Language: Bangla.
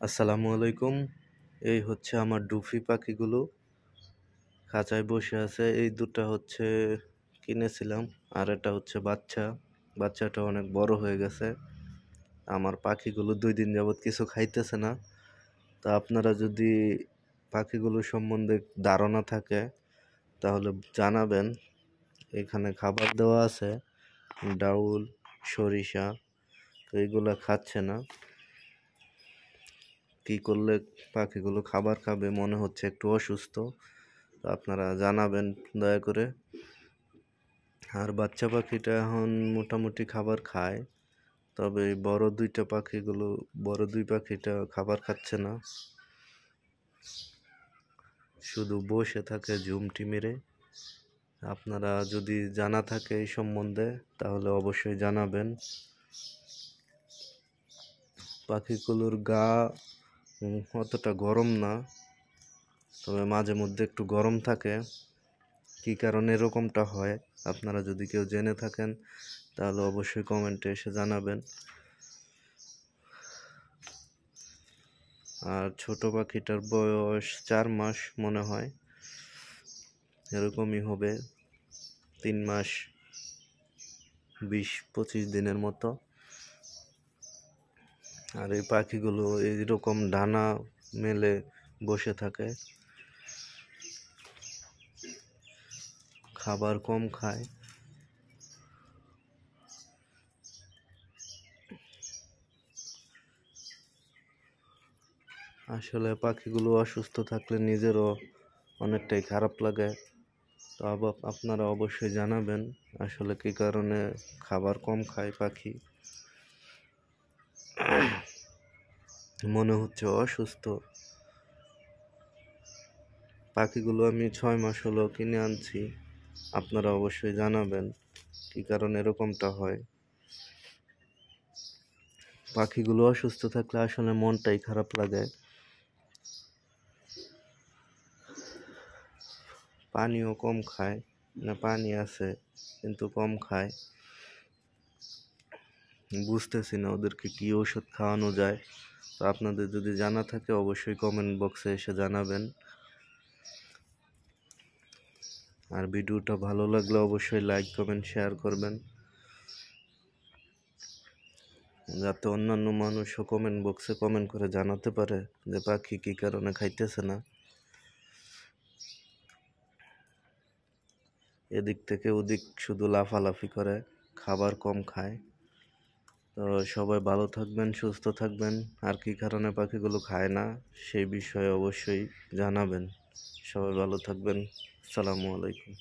আসসালামু আলাইকুম। এই হচ্ছে আমার ডুফি পাখিগুলো খাঁচায় বসে আছে। এই দুটা হচ্ছে কিনেছিলাম, আর এটা হচ্ছে বাচ্চা। বাচ্চাটা অনেক বড় হয়ে গেছে। আমার পাখিগুলো 2 দিন যাবৎ কিছু খাইতেছে না। তা আপনারা যদি পাখিগুলো সম্বন্ধে ধারণা থাকে তাহলে জানাবেন। এখানে খাবার দেওয়া আছে, ডাউল, সরিষা। তো এইগুলা খাচ্ছে না। কি করলে পাখিগুলো খাবার খাবে? মনে হচ্ছে একটু অসুস্থ। তো আপনারা জানাবেন দয়া করে। আর বাচ্চা পাখিটা এখন মোটামুটি খাবার খায়, তবে এই বড় দুই পাখিটা খাবার খাচ্ছে না, শুধু বসে থাকে ঝুমটি মেরে। আপনারা যদি জানা থাকে এই সম্বন্ধে তাহলে অবশ্যই জানাবেন। পাখিগুলোর গা অতটা গরম না, তবে মাঝে মধ্যে একটু গরম থাকে। কী কারণে এরকমটা হয় আপনারা যদি কেউ জেনে থাকেন তাহলে অবশ্যই কমেন্টে এসে জানাবেন। আর ছোট পাখিটার বয়স 4 মাস মনে হয়, এরকমই হবে, 3 মাস 20-25 দিনের মতো। আর এই পাখিগুলো এইরকম ডানা মেলে বসে থাকে, খাবার কম খায়। আসলে পাখিগুলো অসুস্থ থাকলে নিজেরও অনেকটাই খারাপ লাগে। তো আপনারা অবশ্যই জানাবেন আসলে কী কারণে খাবার কম খায় পাখি। মনে হচ্ছে অসুস্থ। পাখিগুলো আমি 6 মাস হলো কিনে আনছি। আপনারা অবশ্যই জানাবেন কী কারণে এরকমটা হয়। পাখিগুলো অসুস্থ থাকলে আসলে মনটাই খারাপ লাগে। পানিও কম খায়, না পানি আছে কিন্তু কম খায়। বুঝতেছি না ওদেরকে কি ওষুধ খাওয়ানো যায়। তো আপনাদের যদি জানা থাকে অবশ্যই কমেন্ট বক্সে এসে জানাবেন। আর ভিডিওটা ভালো লাগলে অবশ্যই লাইক, কমেন্ট, শেয়ার করবেন, যাতে অন্যান্য মানুষও কমেন্ট বক্সে কমেন্ট করে জানাতে পারে যে পাখি কী কারণে খাইতেছে না। এদিক থেকে ওদিক শুধু লাফালাফি করে, খাবার কম খায়। তো সবাই ভালো থাকবেন, সুস্থ থাকবেন। আর কী কারণে পাখিগুলো খায় না সেই বিষয়ে অবশ্যই জানাবেন। সবাই ভালো থাকবেন। আসসালামু আলাইকুম।